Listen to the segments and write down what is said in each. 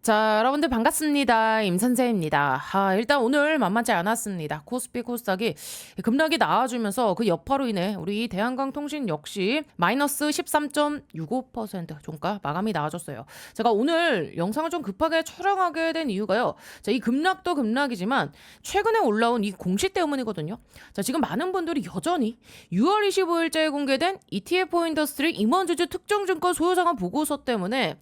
자, 여러분들 반갑습니다. 임선재입니다. 일단 오늘 만만치 않았습니다. 코스피 코스닥이 급락이 나와주면서 그 여파로 인해 우리 대한강통신 역시 마이너스 13.65% 종가 마감이 나와줬어요. 제가 오늘 영상을 좀 급하게 촬영하게 된 이유가요. 자, 이 급락도 급락이지만 최근에 올라온 이 공시 때문이거든요. 자, 지금 많은 분들이 여전히 6월 25일자에 공개된 ETF 인더스트리 임원주주 특정증권 소유자간 보고서 때문에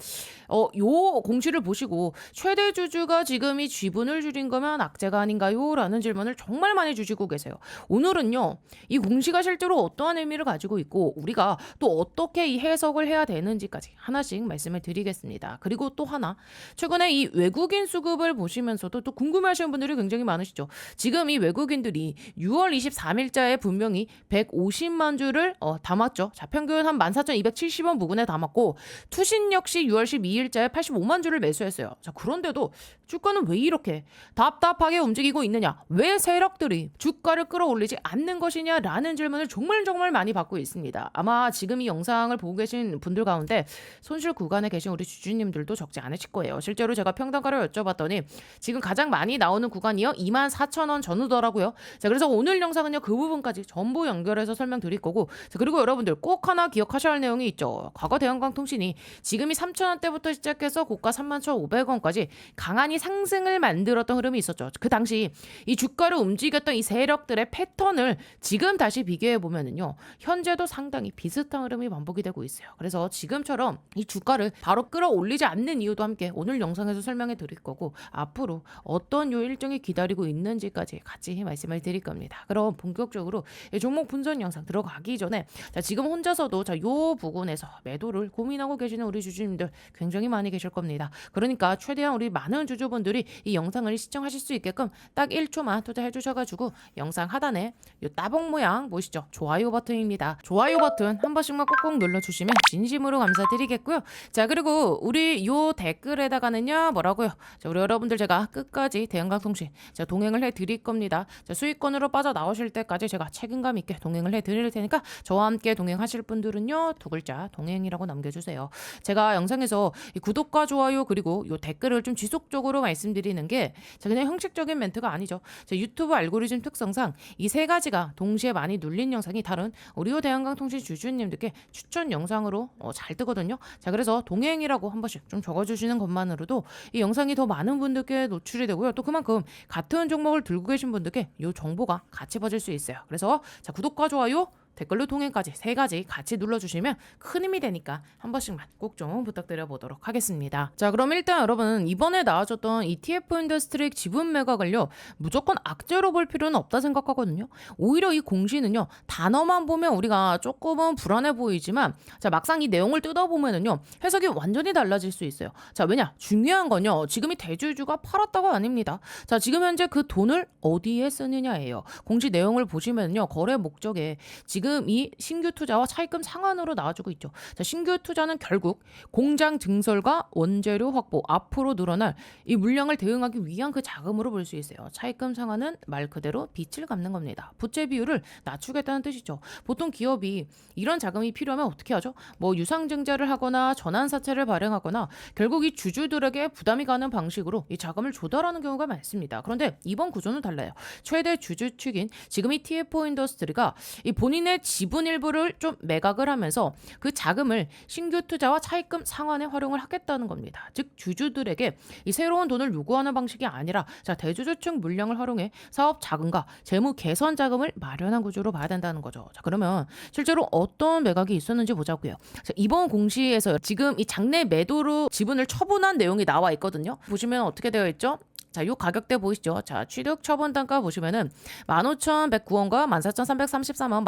요 공시를 보시고 최대 주주가 지금 이 지분을 줄인 거면 악재가 아닌가요? 라는 질문을 정말 많이 주시고 계세요. 오늘은요, 이 공시가 실제로 어떠한 의미를 가지고 있고 우리가 또 어떻게 이 해석을 해야 되는지까지 하나씩 말씀을 드리겠습니다. 그리고 또 하나, 최근에 이 외국인 수급을 보시면서도 또 궁금해하시는 분들이 굉장히 많으시죠. 지금 이 외국인들이 6월 23일자에 분명히 150만 주를 담았죠. 자, 평균 한 14,270원 부근에 담았고 투신 역시 6월 12일자에 85만 주를 매수했어요. 자, 그런데도 주가는 왜 이렇게 답답하게 움직이고 있느냐? 왜 세력들이 주가를 끌어올리지 않는 것이냐라는 질문을 정말 많이 받고 있습니다. 아마 지금 이 영상을 보고 계신 분들 가운데 손실 구간에 계신 우리 주주님들도 적지 않으실 거예요. 실제로 제가 평단가를 여쭤봤더니 지금 가장 많이 나오는 구간이요, 24,000원 전후더라고요. 자, 그래서 오늘 영상은요, 그 부분까지 전부 연결해서 설명드릴 거고, 자, 그리고 여러분들 꼭 하나 기억하셔야 할 내용이 있죠. 과거 대한강통신이 지금이 3,000원대부터 시작해서 고가 31,500원까지 강한 이 상승을 만들었던 흐름이 있었죠. 그 당시 이 주가를 움직였던 이 세력들의 패턴을 지금 다시 비교해 보면은요, 현재도 상당히 비슷한 흐름이 반복이 되고 있어요. 그래서 지금처럼 이 주가를 바로 끌어올리지 않는 이유도 함께 오늘 영상에서 설명해 드릴 거고, 앞으로 어떤 요 일정이 기다리고 있는지까지 같이 말씀을 드릴 겁니다. 그럼 본격적으로 이 종목 분석 영상 들어가기 전에, 자, 지금 혼자서도 요 부분에서 매도를 고민하고 계시는 우리 주주님들 굉장히 많이 계실 겁니다. 그러니까 최대한 우리 많은 주주분들이 이 영상을 시청하실 수 있게끔 딱 1초만 투자해 주셔가지고 영상 하단에 이 따봉 모양 보이시죠? 좋아요 버튼입니다. 좋아요 버튼 한 번씩만 꼭꼭 눌러주시면 진심으로 감사드리겠고요. 자, 그리고 우리 요 댓글에다가는요, 뭐라고요? 자, 우리 여러분들 제가 끝까지 대한강통신 제가 동행을 해드릴 겁니다. 자, 수익권으로 빠져나오실 때까지 제가 책임감 있게 동행을 해드릴 테니까 저와 함께 동행하실 분들은요, 두 글자 동행이라고 남겨주세요. 제가 영상에서 이 구독과 좋아요 그리고 요 댓글을 좀 지속적으로 말씀드리는 게 그냥 형식적인 멘트가 아니죠. 유튜브 알고리즘 특성상 이 세 가지가 동시에 많이 눌린 영상이 다른 우리 대한강통신 주주님들께 추천 영상으로 잘 뜨거든요. 자, 그래서 동행이라고 한 번씩 좀 적어주시는 것만으로도 이 영상이 더 많은 분들께 노출이 되고요. 또 그만큼 같은 종목을 들고 계신 분들께 이 정보가 같이 퍼질 수 있어요. 그래서 자, 구독과 좋아요 댓글로 동행까지 세 가지 같이 눌러주시면 큰 힘이 되니까 한 번씩만 꼭 좀 부탁드려 보도록 하겠습니다. 자, 그럼 일단 여러분, 이번에 나와줬던 ETF 인더스트리 지분 매각을요, 무조건 악재로 볼 필요는 없다 생각하거든요. 오히려 이 공시는요, 단어만 보면 우리가 조금은 불안해 보이지만, 자, 막상 이 내용을 뜯어보면은요, 해석이 완전히 달라질 수 있어요. 자, 왜냐? 중요한 건요, 지금 이 대주주가 팔았다가 아닙니다. 자, 지금 현재 그 돈을 어디에 쓰느냐예요. 공시 내용을 보시면요, 거래 목적에 지금 이 신규 투자와 차입금 상환으로 나와주고 있죠. 자, 신규 투자는 결국 공장 증설과 원재료 확보, 앞으로 늘어날 이 물량을 대응하기 위한 그 자금으로 볼 수 있어요. 차입금 상환은 말 그대로 빚을 갚는 겁니다. 부채 비율을 낮추겠다는 뜻이죠. 보통 기업이 이런 자금이 필요하면 어떻게 하죠? 뭐 유상증자를 하거나 전환사채를 발행하거나 결국 이 주주들에게 부담이 가는 방식으로 이 자금을 조달하는 경우가 많습니다. 그런데 이번 구조는 달라요. 최대 주주 측인 지금 이 TF 인더스트리가 이 본인의 지분 일부를 좀 매각을 하면서 그 자금을 신규 투자와 차입금 상환에 활용을 하겠다는 겁니다. 즉 주주들에게 이 새로운 돈을 요구하는 방식이 아니라, 자, 대주주 측 물량을 활용해 사업 자금과 재무 개선 자금을 마련한 구조로 봐야 된다는 거죠. 자, 그러면 실제로 어떤 매각이 있었는지 보자고요. 자, 이번 공시에서 지금 이 장내 매도로 지분을 처분한 내용이 나와 있거든요. 보시면 어떻게 되어 있죠? 자, 요 가격대 보이시죠? 자, 취득 처분 단가 보시면은 15,109원과 14,333원,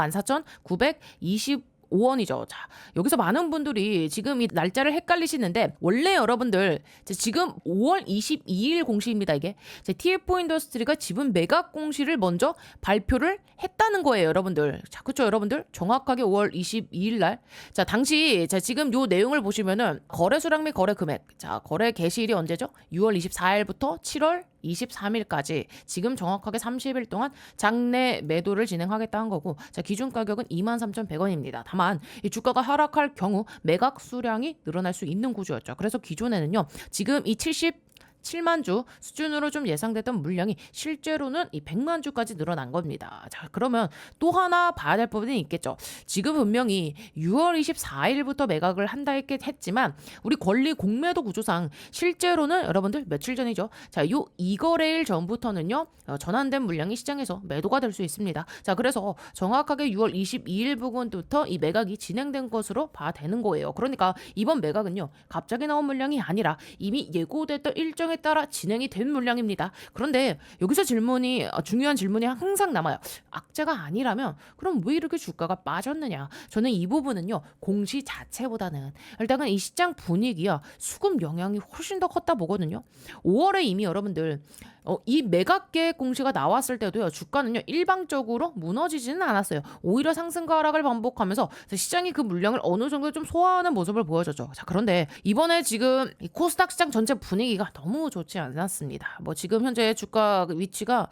14,925원이죠. 자, 여기서 많은 분들이 지금 이 날짜를 헷갈리시는데, 원래 여러분들 지금 5월 22일 공시입니다, 이게. TF 인더스트리가 지분 매각 공시를 먼저 발표를 했다는 거예요, 여러분들. 자, 그쵸, 여러분들? 정확하게 5월 22일 날. 자, 당시, 자, 지금 요 내용을 보시면은 거래 수량 및 거래 금액. 자, 거래 개시일이 언제죠? 6월 24일부터 7월 23일까지 지금 정확하게 30일 동안 장내 매도를 진행하겠다는 거고, 자, 기준 가격은 23,100원입니다. 다만 이 주가가 하락할 경우 매각 수량이 늘어날 수 있는 구조였죠. 그래서 기존에는요, 지금 이 7만 주 수준으로 좀 예상됐던 물량이 실제로는 이 100만 주까지 늘어난 겁니다. 자, 그러면 또 하나 봐야 될 부분이 있겠죠. 지금 분명히 6월 24일부터 매각을 한다 했지만 우리 권리 공매도 구조상 실제로는 여러분들 며칠 전이죠. 자, 요 2거래일 전부터는요, 전환된 물량이 시장에서 매도가 될 수 있습니다. 자, 그래서 정확하게 6월 22일 부근부터 이 매각이 진행된 것으로 봐야 되는 거예요. 그러니까 이번 매각은요, 갑자기 나온 물량이 아니라 이미 예고됐던 일정에 따라 진행이 된 물량입니다. 그런데 여기서 중요한 질문이 항상 남아요. 악재가 아니라면 그럼 왜 이렇게 주가가 빠졌느냐? 저는 이 부분은요, 공시 자체보다는 일단은 이 시장 분위기야 수급 영향이 훨씬 더 컸다 보거든요. 5월에 이미 여러분들 이 매각 계획 공시가 나왔을 때도요, 주가는요 일방적으로 무너지지는 않았어요. 오히려 상승과 하락을 반복하면서 시장이 그 물량을 어느 정도 좀 소화하는 모습을 보여줬죠. 자, 그런데 이번에 지금 이 코스닥 시장 전체 분위기가 너무 좋지 않았습니다. 뭐 지금 현재 주가 위치가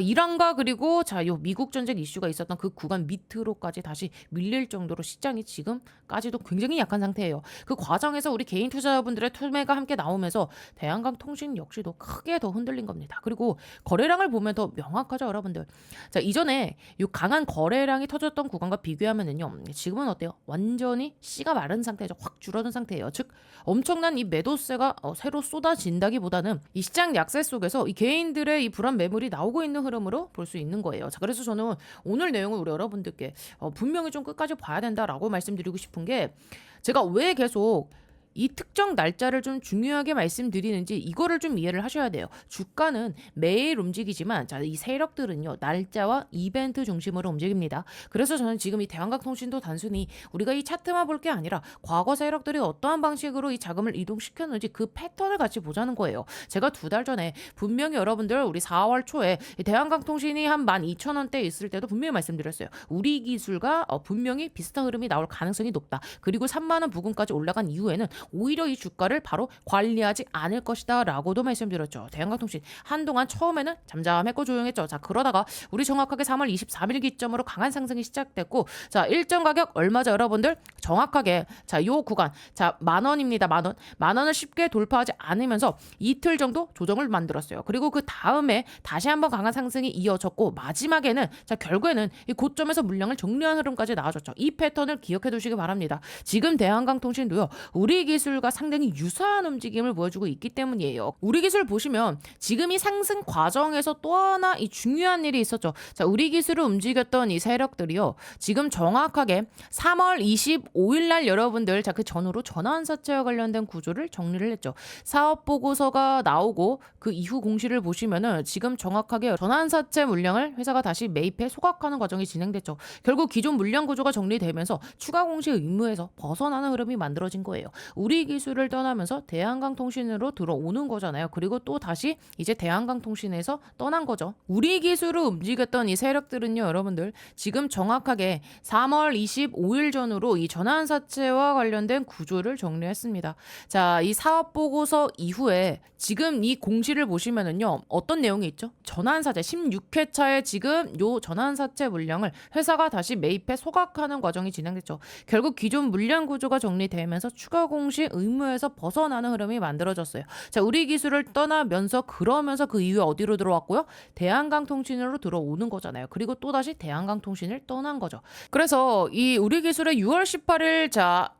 이란과 그리고 요 미국 전쟁 이슈가 있었던 그 구간 밑으로까지 다시 밀릴 정도로 시장이 지금까지도 굉장히 약한 상태예요. 그 과정에서 우리 개인 투자자분들의 투매가 함께 나오면서 대한강통신 역시도 크게 더 흔들린 겁니다. 그리고 거래량을 보면 더 명확하죠, 여러분들. 자, 이전에 이 강한 거래량이 터졌던 구간과 비교하면은요, 지금은 어때요? 완전히 씨가 마른 상태죠. 확 줄어든 상태예요. 즉 엄청난 이 매도세가 새로 쏟아진다기보다는 이 시장 약세 속에서 이 개인들의 이 불안 매물이 나오고 있는 흐름으로 볼 수 있는 거예요. 자, 그래서 저는 오늘 내용을 우리 여러분들께 분명히 좀 끝까지 봐야 된다라고 말씀드리고 싶은 게, 제가 왜 계속 이 특정 날짜를 좀 중요하게 말씀드리는지 이거를 좀 이해를 하셔야 돼요. 주가는 매일 움직이지만 이 세력들은요, 날짜와 이벤트 중심으로 움직입니다. 그래서 저는 지금 이 대한강통신도 단순히 우리가 이 차트만 볼 게 아니라 과거 세력들이 어떠한 방식으로 이 자금을 이동시켰는지 그 패턴을 같이 보자는 거예요. 제가 2달 전에 분명히 여러분들 우리 4월 초에 대한강통신이 한 12,000원대 있을 때도 분명히 말씀드렸어요. 우리 기술과 분명히 비슷한 흐름이 나올 가능성이 높다. 그리고 3만 원 부근까지 올라간 이후에는 오히려 이 주가를 바로 관리하지 않을 것이다 라고도 말씀드렸죠. 대한강통신 한동안 처음에는 잠잠했고 조용했죠. 자, 그러다가 우리 정확하게 3월 23일 기점으로 강한 상승이 시작됐고, 자, 일정 가격 얼마죠, 여러분들? 정확하게 요 구간, 만 원입니다. 만 원을 쉽게 돌파하지 않으면서 이틀 정도 조정을 만들었어요. 그리고 그 다음에 다시 한번 강한 상승이 이어졌고, 마지막에는 결국에는 이 고점에서 물량을 정리한 흐름까지 나와줬죠. 이 패턴을 기억해 두시기 바랍니다. 지금 대한강통신도요, 우리 기술과 상당히 유사한 움직임을 보여주고 있기 때문이에요. 우리 기술 보시면 지금 이 상승 과정에서 또 하나 이 중요한 일이 있었죠. 자, 우리 기술을 움직였던 이 세력들이요, 지금 정확하게 3월 25일 날 여러분들 그 전후로 전환사채와 관련된 구조를 정리를 했죠. 사업 보고서가 나오고 그 이후 공시를 보시면은 지금 정확하게 전환사채 물량을 회사가 다시 매입해 소각하는 과정이 진행됐죠. 결국 기존 물량 구조가 정리되면서 추가 공시 의무에서 벗어나는 흐름이 만들어진 거예요. 우리 기술을 떠나면서 대한강통신으로 들어오는 거잖아요. 그리고 또 다시 이제 대한강통신에서 떠난 거죠. 우리 기술을 움직였던 이 세력들은요, 여러분들 지금 정확하게 3월 25일 전후로 이 전환사채와 관련된 구조를 정리했습니다. 자, 이 사업 보고서 이후에 지금 이 공시를 보시면은요, 어떤 내용이 있죠? 전환사채 16회차에 지금 요 전환사채 물량을 회사가 다시 매입해 소각하는 과정이 진행됐죠. 결국 기존 물량 구조가 정리되면서 추가 공시 의무에서 벗어나는 흐름이 만들어졌어요. 자, 우리 기술을 떠나면서 그러면서 그 이후에 어디로 들어왔고요? 대한강통신으로 들어오는 거잖아요. 그리고 또다시 대한강통신을 떠난 거죠. 그래서 이 우리 기술의 6월 18일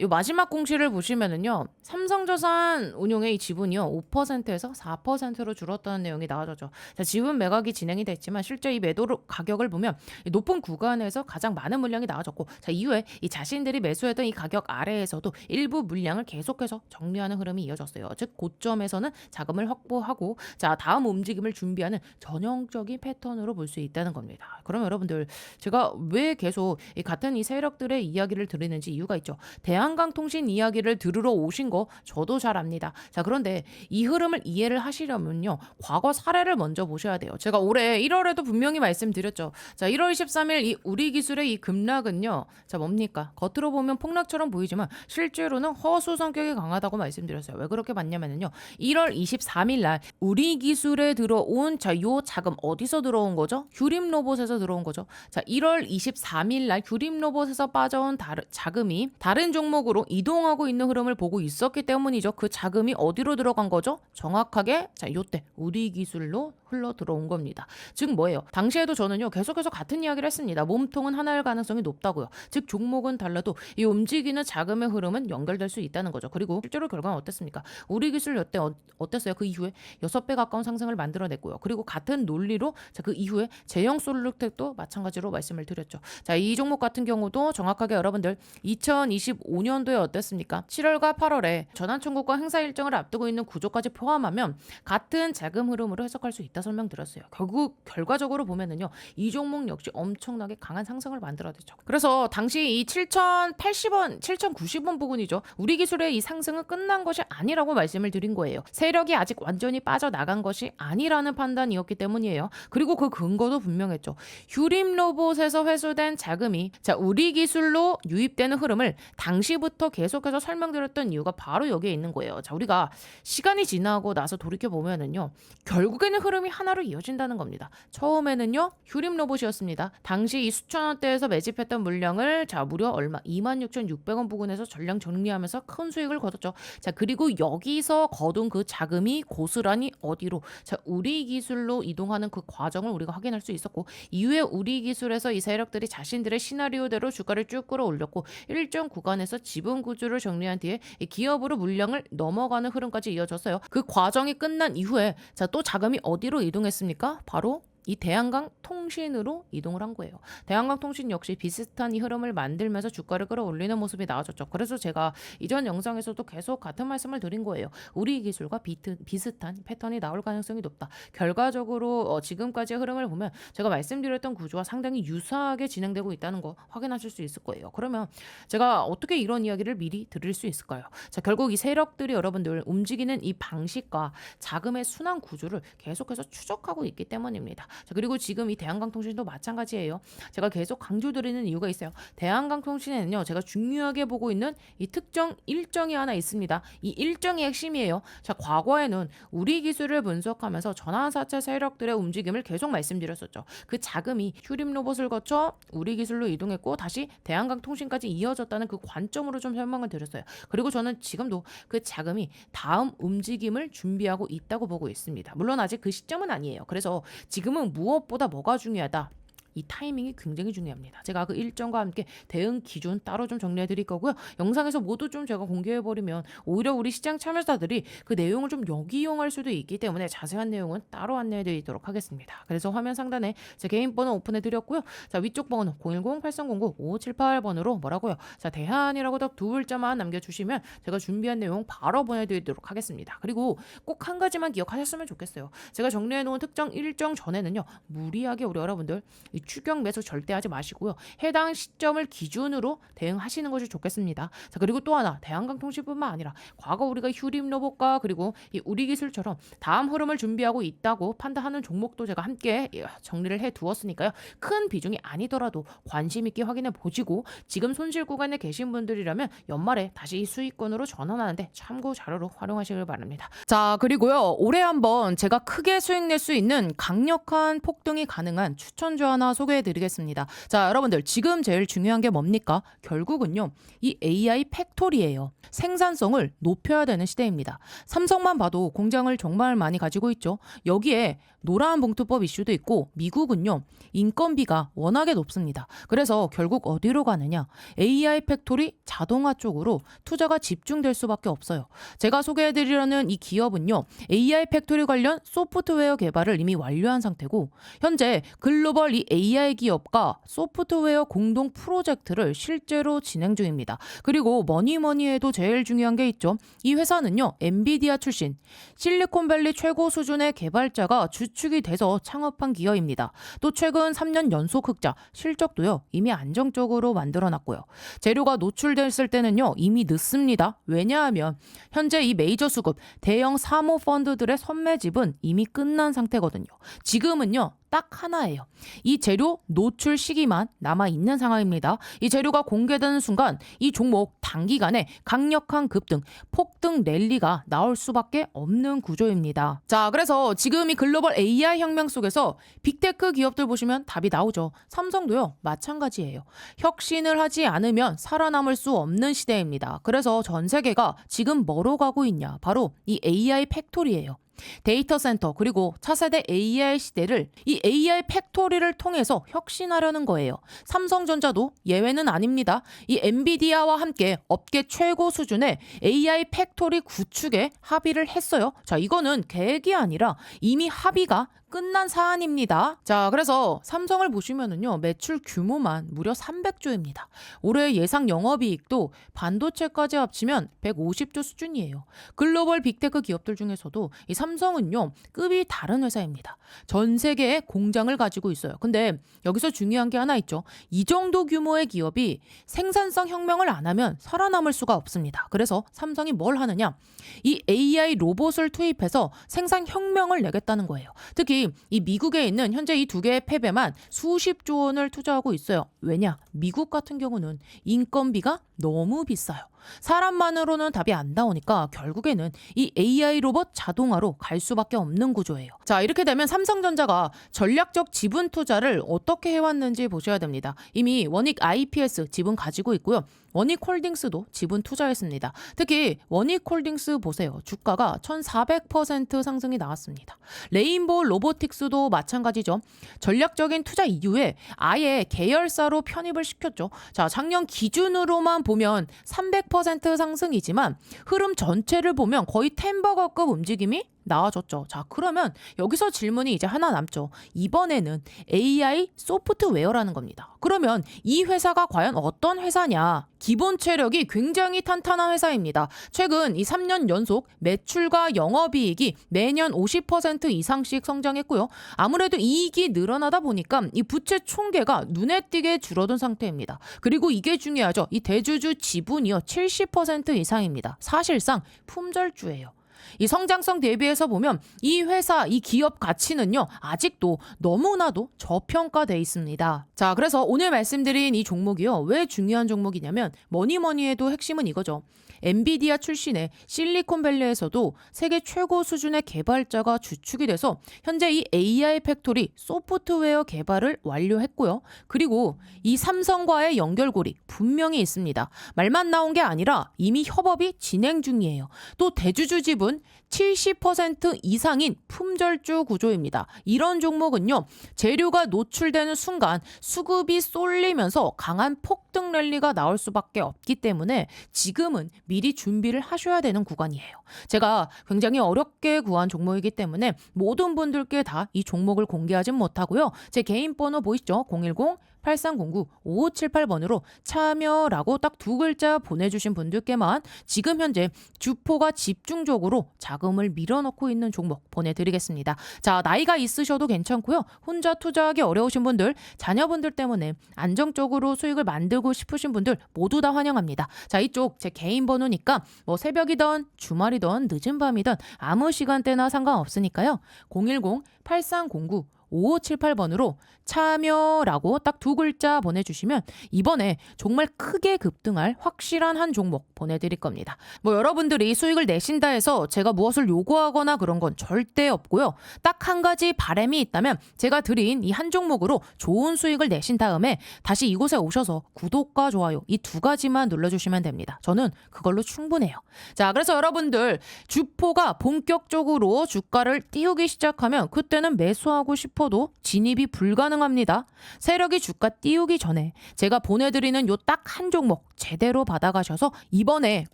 요 마지막 공시를 보시면은요, 삼성자산 운용의 이 지분이요 5%에서 4%로 줄었다는 내용이 나와졌죠. 자, 지분 매각이 진행이 됐지만 실제 이 매도 가격을 보면 이 높은 구간에서 가장 많은 물량이 나와졌고, 자, 이후에 이 자신들이 매수했던 이 가격 아래에서도 일부 물량을 계속해서 정리하는 흐름이 이어졌어요. 즉 고점에서는 자금을 확보하고, 자, 다음 움직임을 준비하는 전형적인 패턴으로 볼 수 있다는 겁니다. 그럼 여러분들, 제가 왜 계속 같은 이 세력들의 이야기를 들으는지 이유가 있죠. 대한강통신 이야기를 들으러 오신 거 저도 잘 압니다. 자, 그런데 이 흐름을 이해를 하시려면요, 과거 사례를 먼저 보셔야 돼요. 제가 올해 1월에도 분명히 말씀드렸죠. 자, 1월 23일 이 우리 기술의 이 급락은요, 자, 뭡니까? 겉으로 보면 폭락처럼 보이지만 실제로는 허수성 성격이 강하다고 말씀드렸어요. 왜 그렇게 봤냐면요. 1월 23일 날 우리 기술에 들어온 요 자금 어디서 들어온 거죠? 휴림 로봇에서 들어온 거죠. 자, 1월 23일 날 휴림 로봇에서 빠져온 자금이 다른 종목으로 이동하고 있는 흐름을 보고 있었기 때문이죠. 그 자금이 어디로 들어간 거죠? 정확하게 요때 우리 기술로 흘러 들어온 겁니다. 즉 뭐예요? 당시에도 저는요 계속해서 같은 이야기를 했습니다. 몸통은 하나일 가능성이 높다고요. 즉 종목은 달라도 이 움직이는 자금의 흐름은 연결될 수 있다는 거죠. 그리고 실제로 결과는 어땠습니까? 우리 기술 여태 어땠어요? 그 이후에 6배 가까운 상승을 만들어냈고요. 그리고 같은 논리로 그 이후에 제형 솔루텍도 마찬가지로 말씀을 드렸죠. 자, 이 종목 같은 경우도 정확하게 여러분들 2025년도에 어땠습니까? 7월과 8월에 전환 청구과 행사 일정을 앞두고 있는 구조까지 포함하면 같은 자금 흐름으로 해석할 수 있다 설명드렸어요. 결국 결과적으로 보면은요. 이 종목 역시 엄청나게 강한 상승을 만들어냈죠. 그래서 당시 이 7,080원, 7,090원 부근이죠. 우리 기술의 이 상승은 끝난 것이 아니라고 말씀을 드린 거예요. 세력이 아직 완전히 빠져나간 것이 아니라는 판단이었기 때문이에요. 그리고 그 근거도 분명했죠. 휴림 로봇에서 회수된 자금이 우리 기술로 유입되는 흐름을 당시부터 계속해서 설명드렸던 이유가 바로 여기에 있는 거예요. 자, 우리가 시간이 지나고 나서 돌이켜보면은요. 결국에는 흐름이 하나로 이어진다는 겁니다. 처음에는요. 휴림 로봇이었습니다. 당시 이 수천 원대에서 매집했던 물량을 무려 얼마 26,600원 부근에서 전량 정리하면서 큰 수익을 거뒀죠. 자, 그리고 여기서 거둔 그 자금이 고스란히 어디로 우리 기술로 이동하는 그 과정을 우리가 확인할 수 있었고 이후에 우리 기술에서 이 세력들이 자신들의 시나리오대로 주가를 쭉 끌어올렸고 일정 구간에서 지분 구조를 정리한 뒤에 이 기업으로 물량을 넘어가는 흐름까지 이어졌어요. 그 과정이 끝난 이후에 또 자금이 어디로 이동했습니까? 바로 이 대한강 통신으로 이동을 한 거예요. 대한강 통신 역시 비슷한 이 흐름을 만들면서 주가를 끌어올리는 모습이 나와졌죠. 그래서 제가 이전 영상에서도 계속 같은 말씀을 드린 거예요. 우리 기술과 비슷한 패턴이 나올 가능성이 높다. 결과적으로 지금까지의 흐름을 보면 제가 말씀드렸던 구조와 상당히 유사하게 진행되고 있다는 거 확인하실 수 있을 거예요. 그러면 제가 어떻게 이런 이야기를 미리 드릴 수 있을까요? 자, 결국 이 세력들이 여러분들 움직이는 이 방식과 자금의 순환 구조를 계속해서 추적하고 있기 때문입니다. 자, 그리고 지금 이 대한강통신도 마찬가지예요. 제가 계속 강조드리는 이유가 있어요. 대한강통신에는요. 제가 중요하게 보고 있는 이 특정 일정이 하나 있습니다. 이 일정이 핵심이에요. 자, 과거에는 우리 기술을 분석하면서 전환사채 세력들의 움직임을 계속 말씀드렸었죠. 그 자금이 휴림 로봇을 거쳐 우리 기술로 이동했고 다시 대한강통신까지 이어졌다는 그 관점으로 좀 설명을 드렸어요. 그리고 저는 지금도 그 자금이 다음 움직임을 준비하고 있다고 보고 있습니다. 물론 아직 그 시점은 아니에요. 그래서 지금은 무엇보다 뭐가 중요하다. 이 타이밍이 굉장히 중요합니다. 제가 그 일정과 함께 대응 기준 따로 좀 정리해 드릴 거고요. 영상에서 모두 좀 제가 공개해 버리면 오히려 우리 시장 참여자들이 그 내용을 좀 역이용할 수도 있기 때문에 자세한 내용은 따로 안내해 드리도록 하겠습니다. 그래서 화면 상단에 제 개인 번호 오픈해 드렸고요. 자, 위쪽 번호 010-8309-5578번으로 뭐라고요? 자, 대한이라고 딱 두 글자만 남겨주시면 제가 준비한 내용 바로 보내드리도록 하겠습니다. 그리고 꼭 한 가지만 기억하셨으면 좋겠어요. 제가 정리해 놓은 특정 일정 전에는요. 무리하게 우리 여러분들 추격 매수 절대 하지 마시고요. 해당 시점을 기준으로 대응하시는 것이 좋겠습니다. 자, 그리고 또 하나 대한강통신뿐만 아니라 과거 우리가 휴림 로봇과 그리고 이 우리 기술처럼 다음 흐름을 준비하고 있다고 판단하는 종목도 제가 함께 정리를 해 두었으니까요. 큰 비중이 아니더라도 관심 있게 확인해 보시고 지금 손실 구간에 계신 분들이라면 연말에 다시 이 수익권으로 전환하는데 참고 자료로 활용하시길 바랍니다. 자, 그리고요. 올해 한번 제가 크게 수익 낼 수 있는 강력한 폭등이 가능한 추천주 하나 소개해드리겠습니다. 자, 여러분들 지금 제일 중요한 게 뭡니까? 결국은요. 이 AI 팩토리예요. 생산성을 높여야 되는 시대입니다. 삼성만 봐도 공장을 정말 많이 가지고 있죠. 여기에 노란 봉투법 이슈도 있고 미국은요. 인건비가 워낙에 높습니다. 그래서 결국 어디로 가느냐? AI 팩토리 자동화 쪽으로 투자가 집중될 수밖에 없어요. 제가 소개해드리려는 이 기업은요. AI 팩토리 관련 소프트웨어 개발을 이미 완료한 상태고 현재 글로벌 이 AI 기업과 소프트웨어 공동 프로젝트를 실제로 진행 중입니다. 그리고 뭐니 해도 제일 중요한 게 있죠. 이 회사는요. 엔비디아 출신 실리콘밸리 최고 수준의 개발자가 주축이 돼서 창업한 기업입니다. 또 최근 3년 연속 흑자, 실적도요. 이미 안정적으로 만들어놨고요. 재료가 노출됐을 때는요. 이미 늦습니다. 왜냐하면 현재 이 메이저 수급, 대형 사모 펀드들의 선매집은 이미 끝난 상태거든요. 지금은요. 딱 하나예요. 이 재료 노출 시기만 남아있는 상황입니다. 이 재료가 공개되는 순간 이 종목 단기간에 강력한 급등, 폭등 랠리가 나올 수밖에 없는 구조입니다. 자, 그래서 지금 이 글로벌 AI 혁명 속에서 빅테크 기업들 보시면 답이 나오죠. 삼성도요, 마찬가지예요. 혁신을 하지 않으면 살아남을 수 없는 시대입니다. 그래서 전 세계가 지금 뭐로 가고 있냐? 바로 이 AI 팩토리예요. 데이터 센터 그리고 차세대 AI 시대를 이 AI 팩토리를 통해서 혁신하려는 거예요. 삼성전자도 예외는 아닙니다. 이 엔비디아와 함께 업계 최고 수준의 AI 팩토리 구축에 합의를 했어요. 자, 이거는 계획이 아니라 이미 합의가 끝난 사안입니다. 자, 그래서 삼성을 보시면은요, 매출 규모만 무려 300조입니다. 올해 예상 영업이익도 반도체까지 합치면 150조 수준이에요. 글로벌 빅테크 기업들 중에서도 이 삼성은요, 급이 다른 회사입니다. 전 세계에 공장을 가지고 있어요. 근데 여기서 중요한 게 하나 있죠. 이 정도 규모의 기업이 생산성 혁명을 안 하면 살아남을 수가 없습니다. 그래서 삼성이 뭘 하느냐? 이 AI 로봇을 투입해서 생산 혁명을 내겠다는 거예요. 특히 이 미국에 있는 현재 이 두 개의 팹에만 수십조 원을 투자하고 있어요. 왜냐? 미국 같은 경우는 인건비가 너무 비싸요. 사람만으로는 답이 안 나오니까 결국에는 이 AI 로봇 자동화로 갈 수밖에 없는 구조예요. 자, 이렇게 되면 삼성전자가 전략적 지분 투자를 어떻게 해왔는지 보셔야 됩니다. 이미 원익 IPS 지분 가지고 있고요. 원익홀딩스도 지분 투자했습니다. 특히 원익홀딩스 보세요. 주가가 1400% 상승이 나왔습니다. 레인보우 로보틱스도 마찬가지죠. 전략적인 투자 이후에 아예 계열사로 편입을 시켰죠. 자, 작년 기준으로만 보면 300% 상승이지만 흐름 전체를 보면 거의 템버거급 움직임이 나와줬죠. 자, 그러면 여기서 질문이 이제 하나 남죠. 이번에는 AI 소프트웨어라는 겁니다. 그러면 이 회사가 과연 어떤 회사냐? 기본 체력이 굉장히 탄탄한 회사입니다. 최근 이 3년 연속 매출과 영업이익이 매년 50% 이상씩 성장했고요. 아무래도 이익이 늘어나다 보니까 이 부채 총계가 눈에 띄게 줄어든 상태입니다. 그리고 이게 중요하죠. 이 대주주 지분이요, 70% 이상입니다. 사실상 품절주예요. 이 성장성 대비해서 보면 이 회사, 이 기업 가치는요, 아직도 너무나도 저평가돼 있습니다. 자, 그래서 오늘 말씀드린 이 종목이요, 왜 중요한 종목이냐면 뭐니 해도 핵심은 이거죠. 엔비디아 출신의 실리콘밸리에서도 세계 최고 수준의 개발자가 주축이 돼서 현재 이 AI 팩토리 소프트웨어 개발을 완료했고요. 그리고 이 삼성과의 연결고리 분명히 있습니다. 말만 나온 게 아니라 이미 협업이 진행 중이에요. 또 대주주 지분 70% 이상인 품절주 구조입니다. 이런 종목은요, 재료가 노출되는 순간 수급이 쏠리면서 강한 폭등 랠리가 나올 수밖에 없기 때문에 지금은 미리 준비를 하셔야 되는 구간이에요. 제가 굉장히 어렵게 구한 종목이기 때문에 모든 분들께 다 이 종목을 공개하진 못하고요. 제 개인 번호 보이시죠? 010-8309-5578번으로 참여라고 딱 두 글자 보내주신 분들께만 지금 현재 주포가 집중적으로 자금을 밀어넣고 있는 종목 보내드리겠습니다. 자, 나이가 있으셔도 괜찮고요. 혼자 투자하기 어려우신 분들, 자녀분들 때문에 안정적으로 수익을 만들고 싶으신 분들 모두 다 환영합니다. 자, 이쪽 제 개인 번호니까 뭐 새벽이든 주말이든 늦은 밤이든 아무 시간대나 상관없으니까요. 010-8309-5578번으로 참여라고 딱 두 글자 보내주시면 이번에 정말 크게 급등할 확실한 한 종목 보내드릴 겁니다. 뭐 여러분들이 수익을 내신다 해서 제가 무엇을 요구하거나 그런 건 절대 없고요. 딱 한 가지 바람이 있다면 제가 드린 이 한 종목으로 좋은 수익을 내신 다음에 다시 이곳에 오셔서 구독과 좋아요 이 두 가지만 눌러주시면 됩니다. 저는 그걸로 충분해요. 자, 그래서 여러분들 주포가 본격적으로 주가를 띄우기 시작하면 그때는 매수하고 싶어도 진입이 불가능합니다. 세력이 주가 띄우기 전에 제가 보내드리는 요 딱 한 종목 제대로 받아가셔서 이번에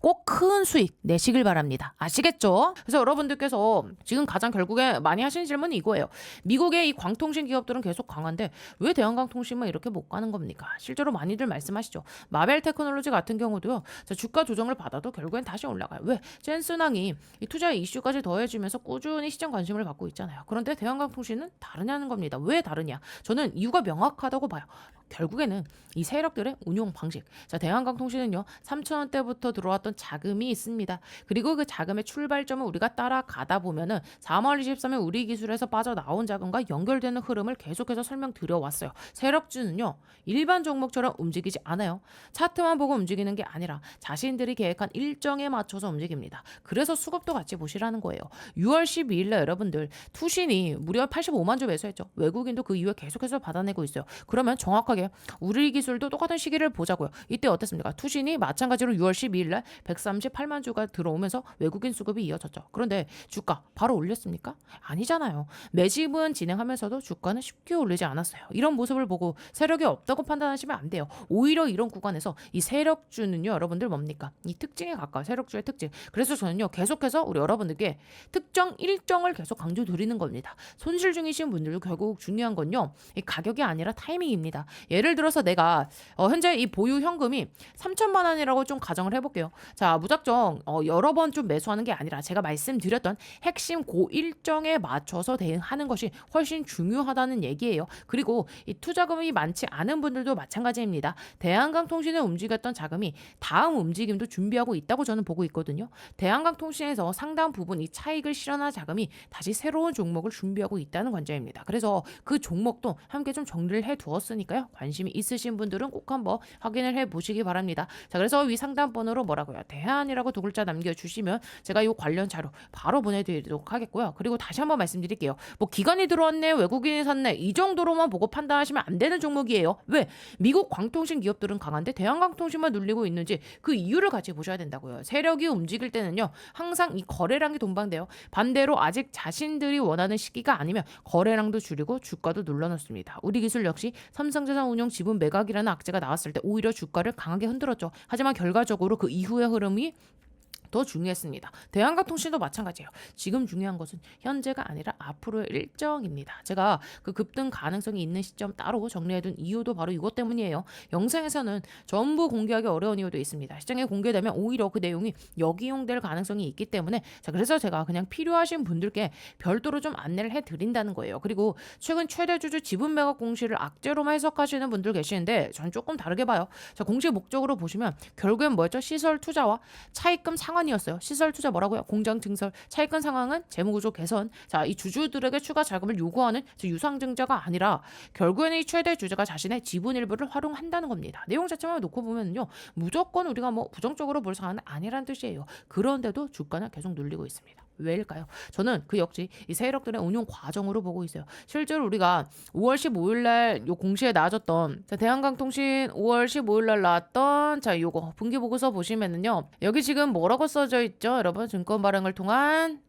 꼭 큰 수익 내시길 바랍니다. 아시겠죠? 그래서 여러분들께서 지금 가장 결국에 많이 하시는 질문이 이거예요. 미국의 이 광통신 기업들은 계속 강한데 왜 대한광통신만 이렇게 못 가는 겁니까? 실제로 많이들 말씀하시죠. 마벨 테크놀로지 같은 경우도요. 주가 조정을 받아도 결국엔 다시 올라가요. 왜? 젠슨항이 이 투자 이슈까지 더해지면서 꾸준히 시장 관심을 받고 있잖아요. 그런데 대한광통신은 다르냐는 겁니다. 왜 다르냐? 저는 이유가 명확하다고 봐요. 결국에는 이 세력들의 운용 방식. 자, 대한강통신은요, 3,000원대부터 들어왔던 자금이 있습니다. 그리고 그 자금의 출발점을 우리가 따라가다 보면은 4월 23일 우리 기술에서 빠져나온 자금과 연결되는 흐름을 계속해서 설명드려 왔어요. 세력주는요, 일반 종목처럼 움직이지 않아요. 차트만 보고 움직이는 게 아니라 자신들이 계획한 일정에 맞춰서 움직입니다. 그래서 수급도 같이 보시라는 거예요. 6월 12일 날 여러분들 투신이 무려 85만 주 매수했죠. 외국인도 그 이후에 계속해서 받아내고 있어요. 그러면 정확하게 우리 기술도 똑같은 시기를 보자고요. 이때 어땠습니까? 투신이 마찬가지로 6월 12일 날 138만 주가 들어오면서 외국인 수급이 이어졌죠. 그런데 주가 바로 올렸습니까? 아니잖아요. 매집은 진행하면서도 주가는 쉽게 올리지 않았어요. 이런 모습을 보고 세력이 없다고 판단하시면 안 돼요. 오히려 이런 구간에서 이 세력주는요, 여러분들 뭡니까? 이 특징에 가까워. 세력주의 특징. 그래서 저는요, 계속해서 우리 여러분들께 특정 일정을 계속 강조드리는 겁니다. 손실 중이신 분들도 결국 중요한 건요, 이 가격이 아니라 타이밍입니다. 예를 들어서 내가 현재 이 보유 현금이 3천만 원이라고 좀 가정을 해볼게요. 자, 무작정 여러 번 좀 매수하는 게 아니라 제가 말씀드렸던 핵심 고 일정에 맞춰서 대응하는 것이 훨씬 중요하다는 얘기예요. 그리고 이 투자금이 많지 않은 분들도 마찬가지입니다. 대한강통신을 움직였던 자금이 다음 움직임도 준비하고 있다고 저는 보고 있거든요. 대한강통신에서 상당 부분 이 차익을 실현한 자금이 다시 새로운 종목을 준비하고 있다는 관점입니다. 그래서 그 종목도 함께 좀 정리를 해 두었으니까요. 관심이 있으신 분들은 꼭 한번 확인을 해 보시기 바랍니다. 자, 그래서 위 상담번호로 뭐라고요? 대한이라고 두 글자 남겨주시면 제가 이 관련 자료 바로 보내드리도록 하겠고요. 그리고 다시 한번 말씀드릴게요. 뭐 기관이 들어왔네, 외국인이 샀네, 이 정도로만 보고 판단하시면 안 되는 종목이에요. 왜? 미국 광통신 기업들은 강한데 대한강통신만 눌리고 있는지 그 이유를 같이 보셔야 된다고요. 세력이 움직일 때는요, 항상 이 거래량이 동반돼요. 반대로 아직 자신들이 원하는 시기가 아니면 거래량도 줄이고 주가도 눌러놓습니다. 우리 기술 역시 삼성자산운용 지분 매각이라는 악재가 나왔을 때 오히려 주가를 강하게 흔들었죠. 하지만 결과적으로 그 이후의 흐름이 더 중요했습니다. 대한강통신도 마찬가지예요. 지금 중요한 것은 현재가 아니라 앞으로의 일정입니다. 제가 그 급등 가능성이 있는 시점 따로 정리해둔 이유도 바로 이것 때문이에요. 영상에서는 전부 공개하기 어려운 이유도 있습니다. 시장에 공개되면 오히려 그 내용이 역이용될 가능성이 있기 때문에, 자, 그래서 제가 그냥 필요하신 분들께 별도로 좀 안내를 해드린다는 거예요. 그리고 최근 최대 주주 지분 매각 공시를 악재로만 해석하시는 분들 계시는데 전 조금 다르게 봐요. 자, 공시 목적으로 보시면 결국엔 뭐였죠? 시설 투자와 차입금 상환이었어요. 시설 투자 뭐라고요? 공장 증설. 차입금 상황은 재무구조 개선. 자, 이 주주들에게 추가 자금을 요구하는 유상증자가 아니라 결국에는 이 최대 주주가 자신의 지분 일부를 활용한다는 겁니다. 내용 자체만 놓고 보면요, 무조건 우리가 뭐 부정적으로 볼 사안은 아니란 뜻이에요. 그런데도 주가는 계속 눌리고 있습니다. 왜일까요? 저는 그 역시 이 세력들의 운용 과정으로 보고 있어요. 실제로 우리가 5월 15일 날 요 공시에 나와줬던, 자, 대한강통신 5월 15일 날 나왔던, 자, 요거 분기 보고서 보시면은요, 여기 지금 뭐라고 써져 있죠? 여러분, 증권 발행을 통한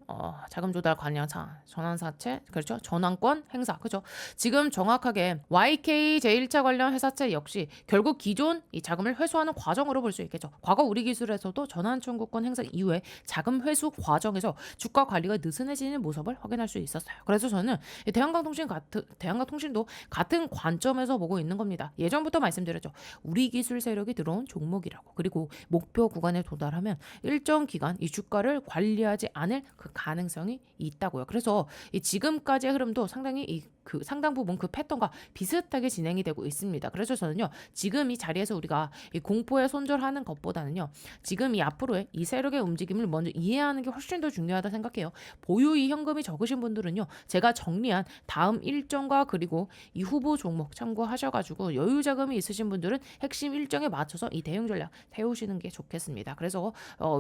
자금 조달 관련 사항, 전환 사채, 그렇죠? 전환권 행사, 그렇죠? 지금 정확하게 YK 제1차 관련 회사채 역시 결국 기존 이 자금을 회수하는 과정으로 볼 수 있겠죠. 과거 우리 기술에서도 전환 청구권 행사 이후에 자금 회수 과정에서 주가 관리가 느슨해지는 모습을 확인할 수 있었어요. 그래서 저는 이 대한강통신도 같은 관점에서 보고 있는 겁니다. 예전부터 말씀드렸죠. 우리 기술 세력이 들어온 종목이라고. 그리고 목표 구간에 도달하면 일정 기간 이 주가를 관리하지 않을 그 가능성이 있다고요. 그래서 이 지금까지의 흐름도 상당히 그 상당 부분 그 패턴과 비슷하게 진행이 되고 있습니다. 그래서 저는요, 지금 이 자리에서 우리가 이 공포에 손절하는 것보다는요, 지금 이 앞으로의 이 세력의 움직임을 먼저 이해하는 게 훨씬 더 중요하다 생각해요. 보유이 현금이 적으신 분들은요, 제가 정리한 다음 일정과 그리고 이 후보 종목 참고하셔가지고 여유 자금이 있으신 분들은 핵심 일정에 맞춰서 이 대응 전략 세우시는 게 좋겠습니다. 그래서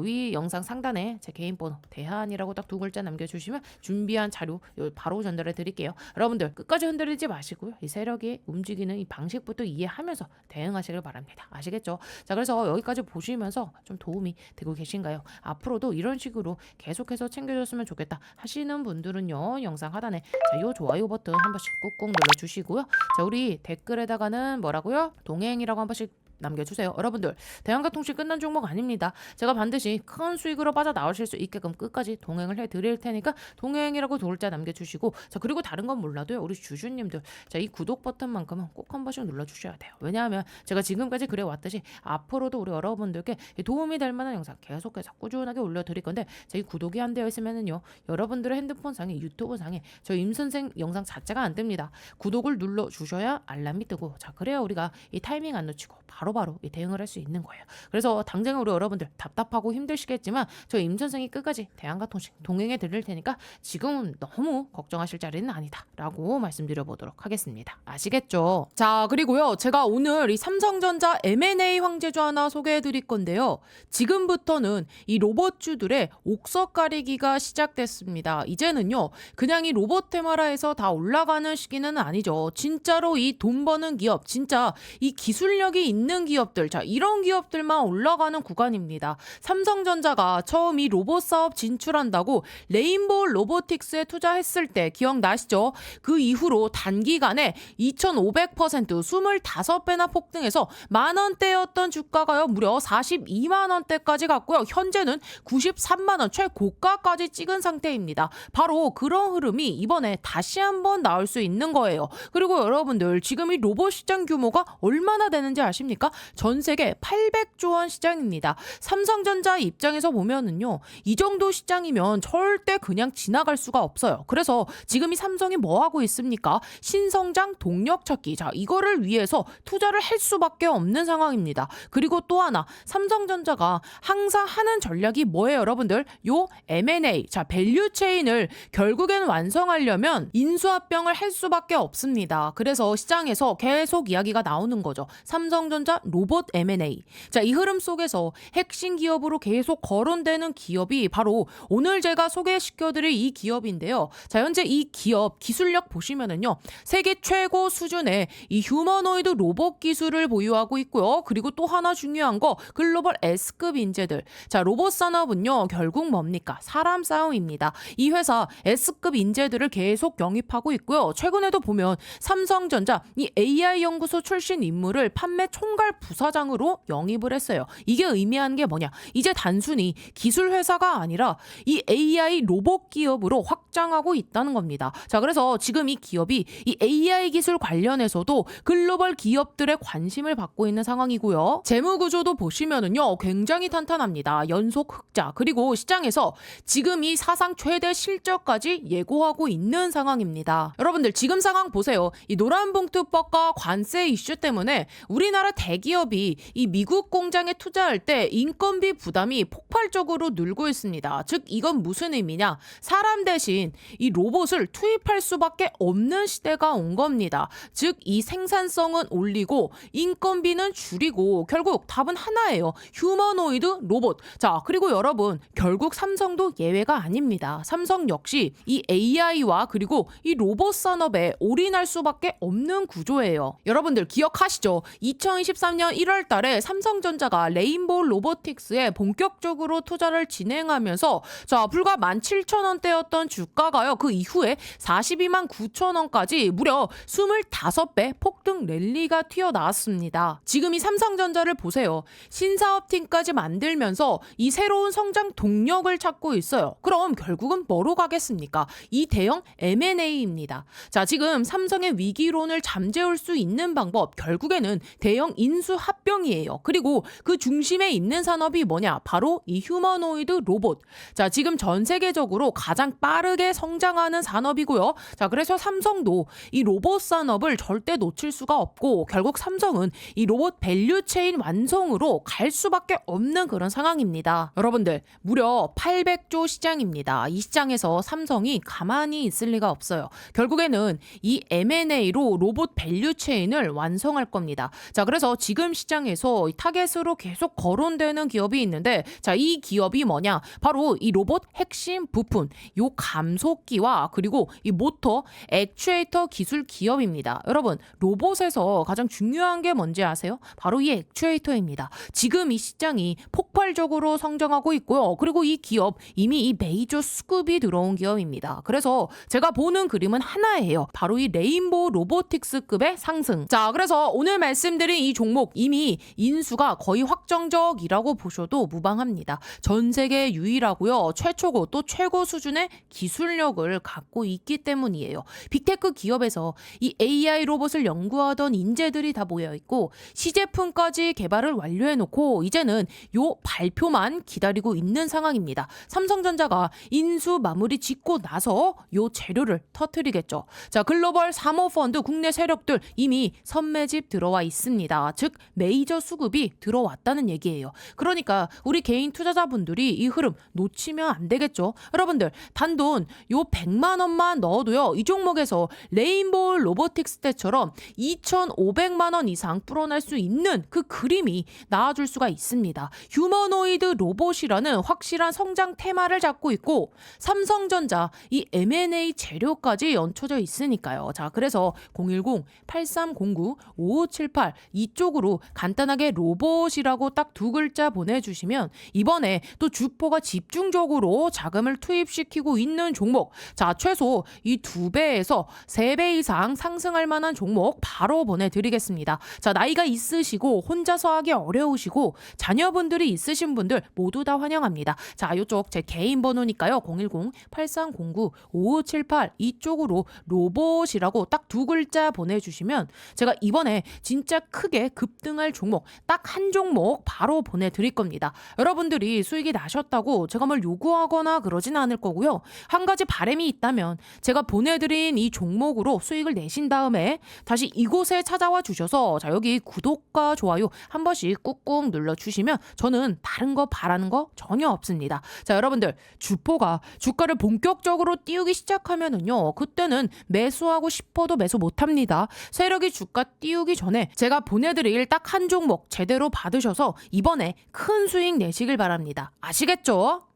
위 영상 상단에 제 개인 번호 대한이라고 딱 두 글자 남겨주시면 준비한 자료 바로 전달해 드릴게요. 여러분들 끝까지 흔들리지 마시고요. 이 세력이 움직이는 이 방식부터 이해하면서 대응하시길 바랍니다. 아시겠죠? 자, 그래서 여기까지 보시면서 좀 도움이 되고 계신가요? 앞으로도 이런 식으로 계속해서 챙겨줬으면 좋겠다 하시는 분들은요, 영상 하단에 자, 요 좋아요 버튼 한 번씩 꾹꾹 눌러주시고요. 자, 우리 댓글에다가는 뭐라고요? 동행이라고 한 번씩 남겨주세요. 여러분들 대한가통신 끝난 종목 아닙니다. 제가 반드시 큰 수익으로 빠져나오실 수 있게끔 끝까지 동행을 해드릴 테니까 동행이라고 돌자 남겨주시고, 자 그리고 다른 건 몰라도요, 우리 주주님들 자 이 구독 버튼만큼은 꼭 한 번씩 눌러주셔야 돼요. 왜냐하면 제가 지금까지 그래왔듯이 앞으로도 우리 여러분들께 도움이 될 만한 영상 계속해서 꾸준하게 올려드릴 건데, 자 이 구독이 안 되어 있으면은요, 여러분들의 핸드폰 상에 유튜브 상에 저 임선생 영상 자체가 안 뜹니다. 구독을 눌러주셔야 알람이 뜨고, 자 그래야 우리가 이 타이밍 안 놓치고 바로바로 이 대응을 할 수 있는 거예요. 그래서 당장 우리 여러분들 답답하고 힘드시겠지만 저 임선생이 끝까지 대한가통신 동행해 드릴 테니까 지금은 너무 걱정하실 자리는 아니다 라고 말씀드려 보도록 하겠습니다. 아시겠죠? 자 그리고요, 제가 오늘 이 삼성전자 M&A 황제주 하나 소개해 드릴 건데요, 지금부터는 이 로봇주들의 옥석 가리기가 시작됐습니다. 이제는요 그냥 이 로봇 테마라에서 다 올라가는 시기는 아니죠. 진짜로 이 돈 버는 기업, 진짜 이 기술력이 있는 기업들, 자 이런 기업들만 올라가는 구간입니다. 삼성전자가 처음 이 로봇 사업 진출한다고 레인보우 로보틱스에 투자했을 때 기억나시죠? 그 이후로 단기간에 2500% 25배나 폭등해서 만원대였던 주가가요 무려 42만원대까지 갔고요. 현재는 93만원 최고가까지 찍은 상태입니다. 바로 그런 흐름이 이번에 다시 한번 나올 수 있는 거예요. 그리고 여러분들 지금 이 로봇 시장 규모가 얼마나 되는지 아십니까? 전 세계 800조 원 시장입니다. 삼성전자 입장에서 보면은요, 이 정도 시장이면 절대 그냥 지나갈 수가 없어요. 그래서 지금 이 삼성이 뭐 하고 있습니까? 신성장 동력 찾기. 자, 이거를 위해서 투자를 할 수밖에 없는 상황입니다. 그리고 또 하나, 삼성전자가 항상 하는 전략이 뭐예요, 여러분들? 요 M&A. 자, 밸류 체인을 결국엔 완성하려면 인수합병을 할 수밖에 없습니다. 그래서 시장에서 계속 이야기가 나오는 거죠. 삼성전자 로봇 M&A. 자, 이 흐름 속에서 핵심 기업으로 계속 거론되는 기업이 바로 오늘 제가 소개시켜드릴 이 기업인데요. 자, 현재 이 기업 기술력 보시면은요, 세계 최고 수준의 이 휴머노이드 로봇 기술을 보유하고 있고요. 그리고 또 하나 중요한 거, 글로벌 S급 인재들. 자, 로봇 산업은요, 결국 뭡니까? 사람 싸움입니다. 이 회사 S급 인재들을 계속 영입하고 있고요. 최근에도 보면 삼성전자 이 AI 연구소 출신 인물을 판매 총괄 부사장으로 영입을 했어요. 이게 의미하는 게 뭐냐? 이제 단순히 기술 회사가 아니라 이 AI 로봇 기업으로 확장하고 있다는 겁니다. 자, 그래서 지금 이 기업이 이 AI 기술 관련해서도 글로벌 기업들의 관심을 받고 있는 상황이고요. 재무 구조도 보시면은요, 굉장히 탄탄합니다. 연속 흑자, 그리고 시장에서 지금 이 사상 최대 실적까지 예고하고 있는 상황입니다. 여러분들 지금 상황 보세요. 이 노란봉투법과 관세 이슈 때문에 우리나라 대기업이 이 미국 공장에 투자할 때 인건비 부담이 폭발적으로 늘고 있습니다. 즉 이건 무슨 의미냐? 사람 대신 이 로봇을 투입할 수밖에 없는 시대가 온 겁니다. 즉 이 생산성은 올리고 인건비는 줄이고 결국 답은 하나예요. 휴머노이드 로봇. 자, 그리고 여러분 결국 삼성도 예외가 아닙니다. 삼성 역시 이 AI와 그리고 이 로봇 산업에 올인할 수밖에 없는 구조예요. 여러분들 기억하시죠? 2023년 1월 달에 삼성전자가 레인보우 로보틱스에 본격적으로 투자를 진행하면서 자, 불과 17,000원대였던 주가가요, 그 이후에 42만 9천원까지 무려 25배 폭등 랠리가 튀어나왔습니다. 지금 이 삼성전자를 보세요. 신사업팀까지 만들면서 이 새로운 성장 동력을 찾고 있어요. 그럼 결국은 뭐로 가겠습니까? 이 대형 M&A입니다. 자, 지금 삼성의 위기론을 잠재울 수 있는 방법, 결국에는 대형 인수합병이에요. 그리고 그 중심에 있는 산업이 뭐냐? 바로 이 휴머노이드 로봇. 자, 지금 전 세계적으로 가장 빠르게 성장하는 산업이고요. 자, 그래서 삼성도 이 로봇 산업을 절대 놓칠 수가 없고 결국 삼성은 이 로봇 밸류 체인 완성으로 갈 수밖에 없는 그런 상황입니다. 여러분들 무려 800조 시장입니다. 이 시장에서 삼성이 가만히 있을 리가 없어요. 결국에는 이 M&A로 로봇 밸류 체인을 완성할 겁니다. 자, 그래서 지금 시장에서 타겟으로 계속 거론되는 기업이 있는데, 자, 이 기업이 뭐냐? 바로 이 로봇 핵심 부품, 요 감속기와 그리고 이 모터, 액추에이터 기술 기업입니다. 여러분, 로봇에서 가장 중요한 게 뭔지 아세요? 바로 이 액추에이터입니다. 지금 이 시장이 폭발적으로 성장하고 있고요. 그리고 이 기업 이미 이 메이저 수급이 들어온 기업입니다. 그래서 제가 보는 그림은 하나예요. 바로 이 레인보우 로보틱스급의 상승. 자, 그래서 오늘 말씀드린 이 종목 이미 인수가 거의 확정적이라고 보셔도 무방합니다. 전 세계 유일하고요. 최초고 또 최고 수준의 기술력을 갖고 있기 때문이에요. 빅테크 기업에서 이 AI 로봇을 연구하던 인재들이 다 모여 있고 시제품까지 개발을 완료해 놓고 이제는 요 발표만 기다리고 있는 상황입니다. 삼성전자가 인수 마무리 짓고 나서 요 재료를 터뜨리겠죠. 자, 글로벌 사모펀드 국내 세력들 이미 선매집 들어와 있습니다. 즉 메이저 수급이 들어왔다는 얘기예요. 그러니까 우리 개인 투자자분들이 이 흐름 놓치면 안 되겠죠. 여러분들 단돈 요 100만 원만 넣어도요. 이 종목에서 레인보우 로보틱스 때처럼 2,500만 원 이상 불어날 수 있는 그 그림이 나와줄 수가 있습니다. 휴머노이드 로봇이라는 확실한 성장 테마를 잡고 있고 삼성전자 이 M&A 재료까지 연초져 있으니까요. 자, 그래서 010-8309-5578 이쪽으로 간단하게 로봇이라고 딱 두 글자 보내주시면 이번에 또 주포가 집중적으로 자금을 투입시키고 있는 종목, 자 최소 이 2배에서 3배 이상 상승할 만한 종목 바로 보내드리겠습니다. 자, 나이가 있으시고 혼자서 하기 어려우시고 자녀분들이 있으신 분들 모두 다 환영합니다. 자, 이쪽 제 개인 번호니까요. 010-8309-5578 이쪽으로 로봇이라고 딱 두 글자 보내주시면 제가 이번에 진짜 크게 급등할 종목 딱 한 종목 바로 보내드릴 겁니다. 여러분들이 수익이 나셨다고 제가 뭘 요구하거나 그러진 않을 거고요. 한 가지 바람이 있다면 제가 보내드린 이 종목으로 수익을 내신 다음에 다시 이곳에 찾아와 주셔서 자, 여기 구독과 좋아요 한 번씩 꾹꾹 눌러주시면 저는 다른 거 바라는 거 전혀 없습니다. 자, 여러분들 주포가 주가를 본격적으로 띄우기 시작하면은요, 그때는 매수하고 싶어도 매수 못합니다. 세력이 주가 띄우기 전에 제가 보내드릴 딱 한 종목 제대로 받으셔서 이번에 큰 수익 내시길 바랍니다. 아시겠죠?